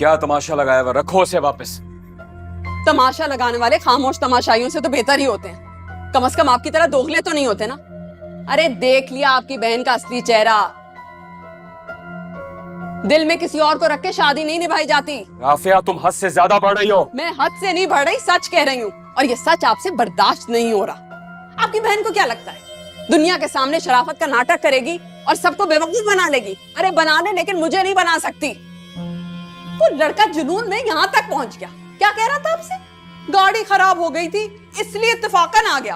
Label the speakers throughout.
Speaker 1: क्या तमाशा लगाया हुआ, रखो उसे वापस।
Speaker 2: तमाशा लगाने वाले खामोश तमाशाइयों से तो बेहतर ही होते हैं। कम से कम आपकी तरह दोगले तो नहीं होते ना। अरे देख लिया आपकी बहन का असली चेहरा। दिल में किसी और को रख के शादी नहीं निभाई जाती।
Speaker 1: राफिया तुम हद से ज्यादा बढ़ रही हो।
Speaker 2: मैं हद से नहीं बढ़ रही, सच कह रही हूँ, और ये सच आपसे बर्दाश्त नहीं हो रहा। आपकी बहन को क्या लगता है दुनिया के सामने शराफत का नाटक करेगी और सबको बेवकूफ बना लेगी? अरे बना ले, लेकिन मुझे नहीं बना सकती। वो लड़का जुनून में यहाँ तक पहुंच गया। क्या कह रहा था आपसे? गाड़ी खराब हो गई थी इसलिए इत्तेफाकन आ गया।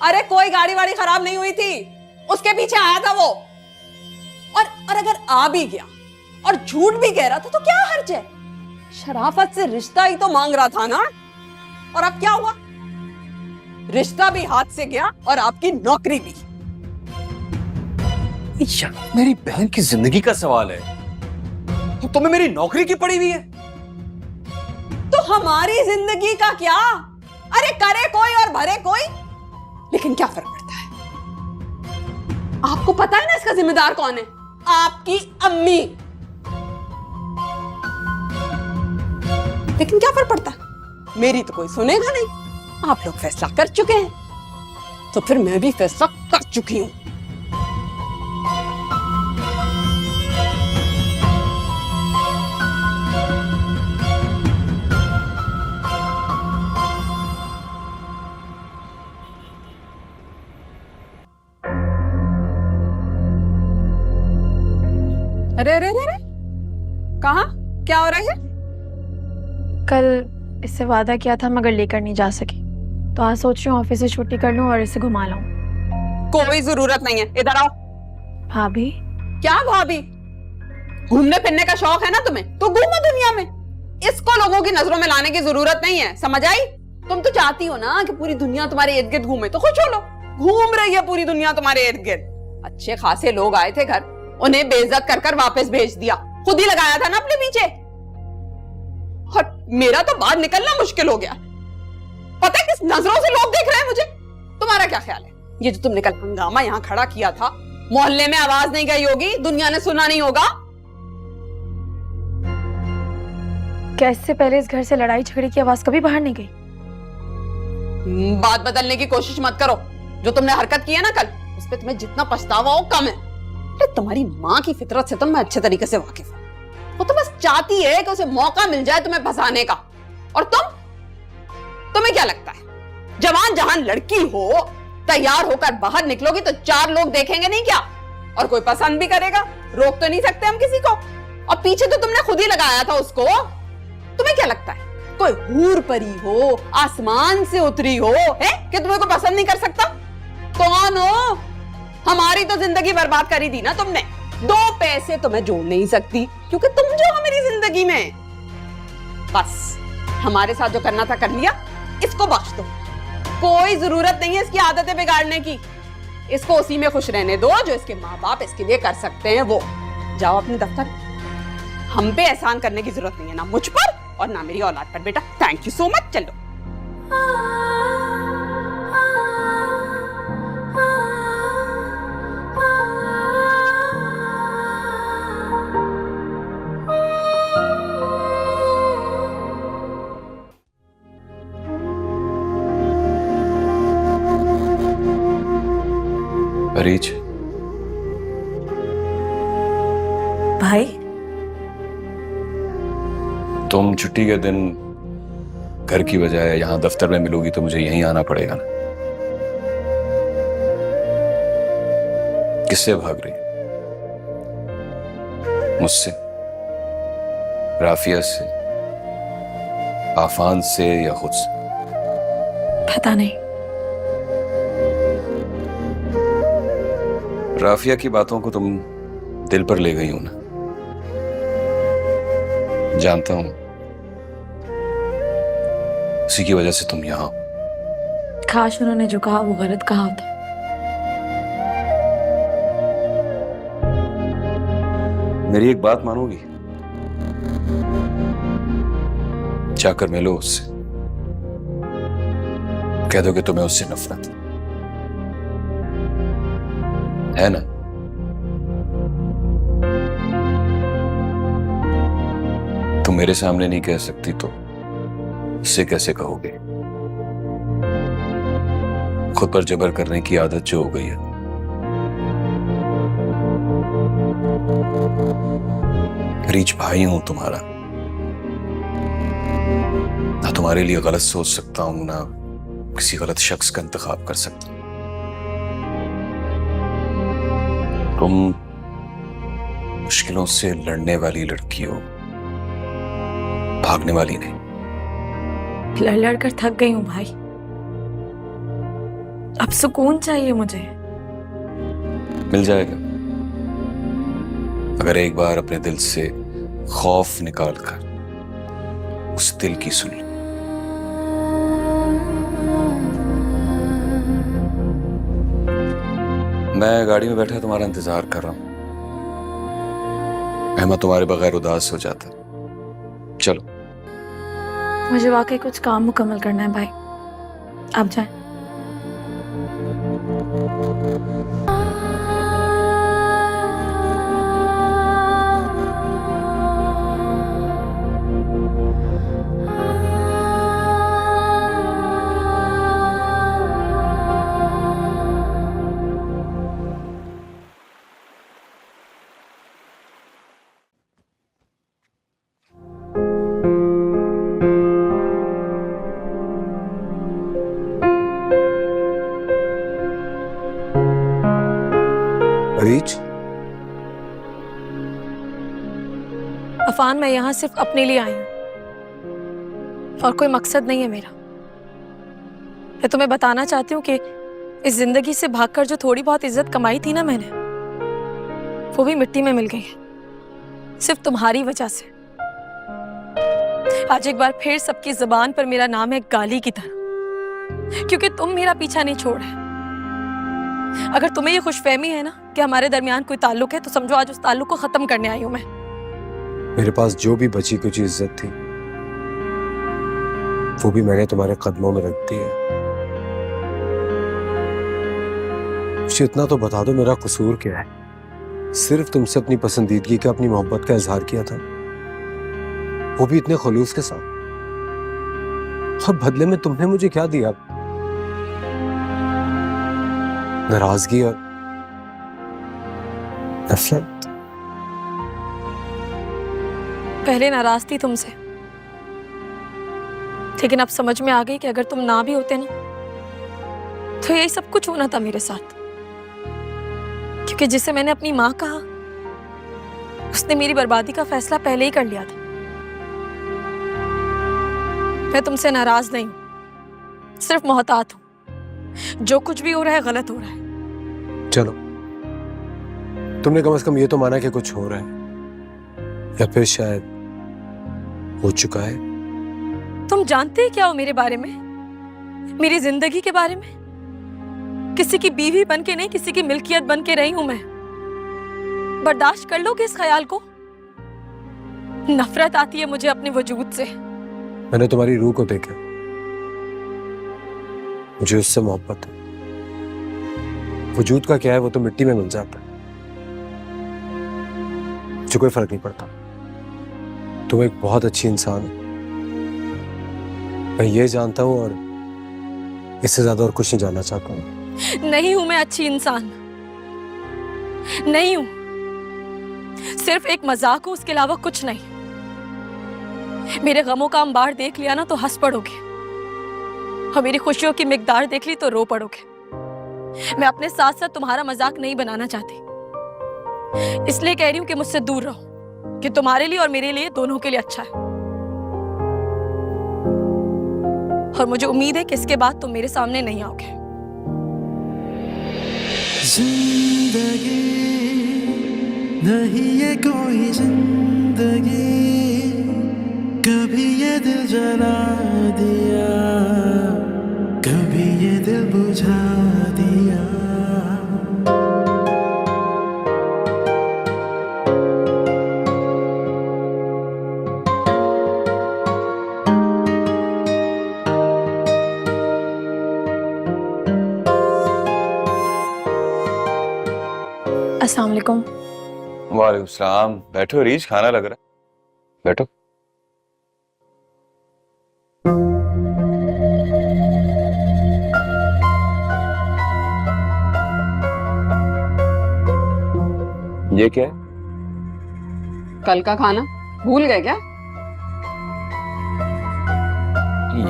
Speaker 2: अरे कोई गाड़ी वाड़ी खराब नहीं हुई थी, उसके पीछे आया था वो। और अगर आ भी गया और झूठ भी कह रहा था तो क्या हर्ज है? शराफत से रिश्ता ही तो मांग रहा था ना। और अब क्या हुआ? रिश्ता भी हाथ से गया और आपकी नौकरी भी।
Speaker 1: यार मेरी बहन की जिंदगी का सवाल है, तो तुम्हें मेरी नौकरी की पड़ी हुई है।
Speaker 2: तो हमारी जिंदगी का क्या? अरे करे कोई और भरे कोई, लेकिन क्या फर्क पड़ता है? आपको पता है ना इसका जिम्मेदार कौन है? आपकी अम्मी। लेकिन क्या फर्क पड़ता है? मेरी तो कोई सुनेगा नहीं। आप लोग फैसला कर चुके हैं, तो फिर मैं भी फैसला कर चुकी हूं। अरे अरे अरे, कहाँ क्या हो रहा है?
Speaker 3: कल इससे वादा किया था मगर लेकर नहीं जा सकी, तो आज सोच रही हूँ ऑफिस से छुट्टी कर लूं और इसे घुमा लाऊं।
Speaker 2: कोई जरूरत नहीं है, इधर आओ।
Speaker 3: भाभी?
Speaker 2: क्या भाभी? घूमने फिरने का शौक है ना तुम्हें, तो घूमो दुनिया में। इसको लोगों की नजरों में लाने की जरूरत नहीं है, समझ आई? तुम तो चाहती हो ना कि पूरी दुनिया तुम्हारे इर्द गिर्द घूमे, तो खुश हो लो। घूम रही है पूरी दुनिया तुम्हारे इर्द गिर्द। अच्छे खासे लोग आए थे घर, उन्हें बेइज्जत कर कर वापस भेज दिया। खुद ही लगाया था ना अपने पीछे। और मेरा तो बाहर निकलना मुश्किल हो गया। पता है किस नजरों से लोग देख रहे हैं मुझे? तुम्हारा क्या ख्याल है? ये जो तुमने कल हंगामा यहाँ खड़ा किया था, मोहल्ले में आवाज नहीं गई होगी, दुनिया ने सुना नहीं होगा?
Speaker 3: क्या इससे पहले इस घर से लड़ाई झगड़े की आवाज कभी बाहर नहीं गई?
Speaker 2: बात बदलने की कोशिश मत करो। जो तुमने हरकत की है ना कल, उस पर तुम्हें जितना पछतावा हो कम है। अरे तुम्हारी माँ की फितरत से तो मैं अच्छे तरीके से वाकिफ हूँ। वो तो बस चाहती है कि उसे मौका मिल जाए तुम्हें फंसाने का। और तुम्हें क्या लगता है जवान जहान लड़की हो, तैयार होकर बाहर निकलोगी तो चार लोग देखेंगे नहीं क्या? और कोई पसंद भी करेगा? रोक तो नहीं सकते हम किसी को। और पीछे तो तुमने खुद ही लगाया था उसको। तुम्हें क्या लगता है कोई हूर परी हो, आसमान से उतरी हो, है कि तुम्हें कोई पसंद नहीं कर सकता? कौन हो? हमारी तो जिंदगी बर्बाद करी दी ना तुमने। 2 पैसे तो मैं जोड़ नहीं सकती क्योंकि तुम जो हो मेरी जिंदगी में। बस हमारे साथ जो करना था कर लिया, इसको बख्श दो। कोई जरूरत नहीं है इसकी आदतें बिगाड़ने की। इसको उसी में खुश रहने दो जो इसके माँ बाप इसके लिए कर सकते हैं। वो जाओ अपने दफ्तर। हम पे एहसान करने की जरूरत नहीं है, ना मुझ पर और ना मेरी औलाद पर। बेटा थैंक यू सो मच, चलो।
Speaker 1: अरीज,
Speaker 3: भाई
Speaker 1: तुम छुट्टी के दिन घर की बजाय यहाँ दफ्तर में मिलोगी तो मुझे यहीं आना पड़ेगा ना। किससे भाग रही? मुझसे, राफिया से, आफान से या खुद से?
Speaker 3: पता नहीं।
Speaker 1: राफिया की बातों को तुम दिल पर ले गई हो ना, जानता हूं। उसी की वजह से तुम यहां हो।
Speaker 3: काश उन्होंने जो कहा वो गलत कहा होता।
Speaker 1: मेरी एक बात मानोगी? जाकर मिलो उससे, कह दो कि तुम्हें उससे नफरत है ना? तुम मेरे सामने नहीं कह सकती तो इससे कैसे कहोगे? खुद पर जबर करने की आदत जो हो गई है। रीच भाई हूं तुम्हारा, ना तुम्हारे लिए गलत सोच सकता हूं ना किसी गलत शख्स का इंतखाब कर सकता हूं। तुम मुश्किलों से लड़ने वाली लड़की हो, भागने वाली नहीं।
Speaker 3: लड़ लड़ कर थक गई हूँ भाई, अब सुकून चाहिए मुझे।
Speaker 1: मिल जाएगा अगर एक बार अपने दिल से खौफ निकाल कर उस दिल की सुन लो। मैं गाड़ी में बैठा तुम्हारा इंतजार कर रहा हूं। अहमद तुम्हारे बगैर उदास हो जाता। चलो।
Speaker 3: मुझे वाकई कुछ काम मुकम्मल करना है भाई, आप जाएं।
Speaker 4: रीच,
Speaker 3: अफान, मैं यहाँ सिर्फ अपने लिए आई हूँ और कोई मकसद नहीं है मेरा। मैं तुम्हें बताना चाहती हूँ कि इस जिंदगी से भागकर जो थोड़ी बहुत इज्जत कमाई थी ना मैंने, वो भी मिट्टी में मिल गई है, सिर्फ तुम्हारी वजह से। आज एक बार फिर सबकी जुबान पर मेरा नाम है गाली की तरह, क्योंकि तुम मेरा पीछा नहीं छोड़ रहे। अगर तुम्हें ये खुशफहमी है ना कि हमारे दरमियान कोई ताल्लुक है, तो समझो आज उस ताल्लुक को खत्म करने आई हूं मैं।
Speaker 4: मेरे पास जो भी बची कुछ इज्जत थी वो भी मैंने तुम्हारे कदमों में रख दी है। मुझे इतना तो बता दो, मेरा कसूर क्या है? सिर्फ तुमसे अपनी पसंदीदगी का, अपनी मोहब्बत का इजहार किया था, वो भी इतने खुलूस के साथ। और बदले में तुमने मुझे क्या दिया? नाराजगी और नफरत।
Speaker 3: पहले नाराज थी तुमसे, लेकिन अब समझ में आ गई कि अगर तुम ना भी होते ना तो यही सब कुछ होना था मेरे साथ। क्योंकि जिसे मैंने अपनी माँ कहा, उसने मेरी बर्बादी का फैसला पहले ही कर लिया था। मैं तुमसे नाराज नहीं हूं, सिर्फ मोहतात हूं। जो कुछ भी हो रहा है गलत हो रहा है।
Speaker 4: चलो, तुमने कम से कम ये तो माना कि कुछ हो रहा है, या फिर शायद हो चुका है।
Speaker 3: तुम जानते हैं क्या हो मेरे बारे में, मेरी जिंदगी के बारे में? किसी की बीवी बन के नहीं, किसी की मिल्कियत बन के रही हूं मैं। बर्दाश्त कर लोगे इस ख्याल को? नफरत आती है मुझे अपने वजूद से।
Speaker 4: मैंने तुम्हारी रूह को देखा, मुझे उससे मोहब्बत है। वजूद का क्या है, वो तो मिट्टी में मिल जाता है, मुझे कोई फर्क नहीं पड़ता। तुम एक बहुत अच्छी इंसान हो, मैं ये जानता हूं, और इससे ज्यादा और कुछ नहीं जानना चाहता हूं।
Speaker 3: नहीं हूं मैं अच्छी इंसान, नहीं हूं। सिर्फ एक मजाक हूं, उसके अलावा कुछ नहीं। मेरे गमों का अंबार देख लिया ना तो हंस पड़ोगे, और मेरी खुशियों की मिकदार देख ली तो रो पड़ोगे। मैं अपने साथ साथ तुम्हारा मजाक नहीं बनाना चाहती, इसलिए कह रही हूं कि मुझसे दूर रहो, कि तुम्हारे लिए और मेरे लिए, दोनों के लिए अच्छा है। और मुझे उम्मीद है कि इसके बाद तुम मेरे सामने नहीं आओगे।
Speaker 5: जिंदगी नहीं ये कोई जिंदगी, कभी ये दिल जला दिया, कभी ये दिल बुझा दिया।
Speaker 3: अस्सलाम वालेकुम।
Speaker 1: वालेकुम सलाम। बैठो रीच, खाना लग रहा है, बैठो। ये क्या है?
Speaker 2: कल का खाना भूल गए क्या?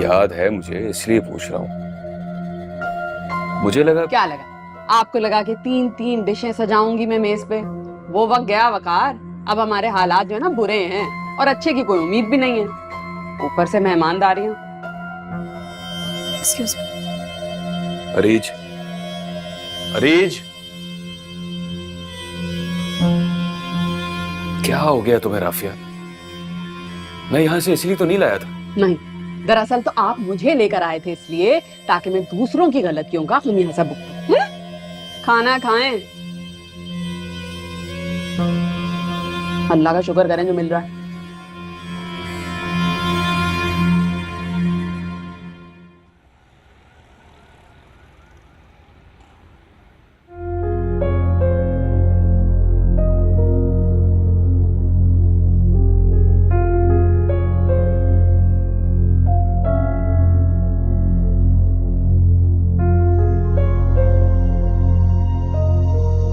Speaker 1: याद है मुझे, इसलिए पूछ रहा हूँ। मुझे लगा
Speaker 2: क्या लगा? आपको लगा कि 3-3 डिशें सजाऊंगी मैं मेज पे? वो वक्त गया वकार। अब हमारे हालात जो है ना बुरे हैं और अच्छे की कोई उम्मीद भी नहीं है, ऊपर से मेहमानदारियां।
Speaker 3: Excuse me.
Speaker 1: अरीज, अरीज, क्या हो गया तुम्हें राफिया? मैं यहाँ से इसलिए तो नहीं लाया था।
Speaker 2: नहीं, दरअसल तो आप मुझे लेकर आए थे इसलिए ताकि मैं दूसरों की गलतियों का खमियाजा भुगतूं। खाना खाएं, अल्लाह का शुक्र करें जो मिल रहा है।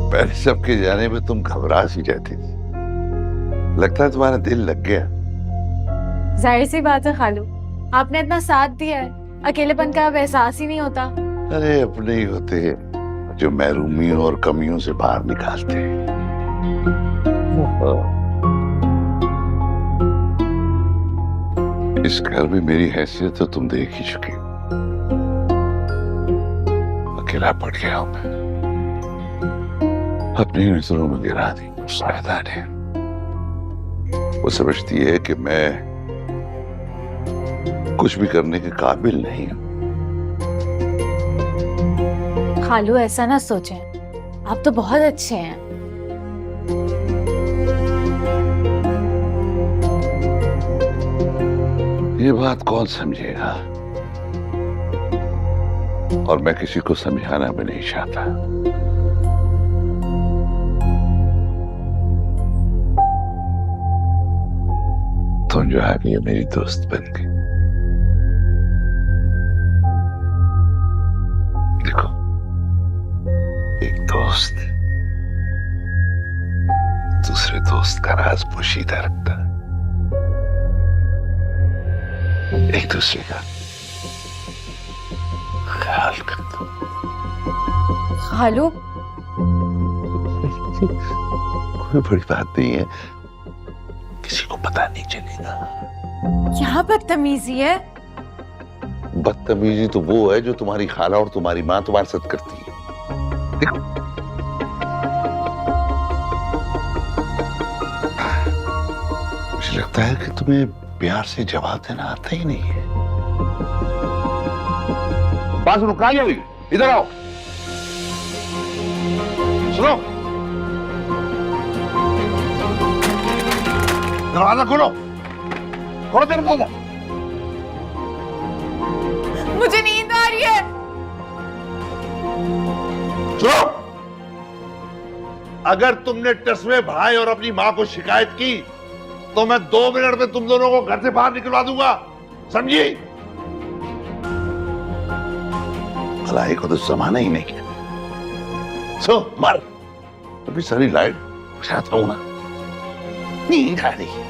Speaker 6: पहले सबके जाने में तुम घबरा सी जाती थी, लगता है तुम्हारा दिल लग गया।
Speaker 7: जाहिर सी बात है खालू, आपने इतना साथ दिया है, अकेलेपन का अब एहसास ही नहीं होता।
Speaker 6: अरे अपने ही होते हैं जो महरूमियों और कमियों से बाहर निकालते हैं। इस घर में मेरी हैसियत तो तुम देख ही चुकी हो। अकेला पड़ गया हूं मैं, अपनी नजरों में गिरा दी शायदा ने। वो समझती है कि मैं कुछ भी करने के काबिल नहीं हूं।
Speaker 7: खालू ऐसा ना सोचें, आप तो बहुत अच्छे हैं।
Speaker 6: ये बात कौन समझेगा, और मैं किसी को समझाना भी नहीं चाहता। तुम जो है ये मेरी दोस्त बन गई। देखो, एक दोस्त दूसरे दोस्त का राज पोशीदा रखता है, एक दूसरे का ख्याल करता।
Speaker 7: खालू
Speaker 6: कोई बड़ी बात नहीं है, किसी को पता नहीं चलेगा।
Speaker 7: क्या बदतमीजी है।
Speaker 6: बदतमीजी तो वो है जो तुम्हारी खाला और तुम्हारी माँ तुम्हारे साथ करती है। देखो, मुझे लगता है कि तुम्हें प्यार से जवाब देना आता ही नहीं है। बात सुनो, कहाँ गई? इधर आओ, सुनो, दरवाजा खोलो, खोलो दरवाजा।
Speaker 7: मुझे नींद आ रही है।
Speaker 6: सुनो, अगर तुमने टसवे भाई और अपनी मां को शिकायत की तो मैं 2 मिनट में तुम दोनों को घर से बाहर निकलवा दूंगा, समझी? भलाई को तो जमाना ही नहीं है। सो मर, अभी सारी लाइट बुझाता हूं ना, नींद आ रही है।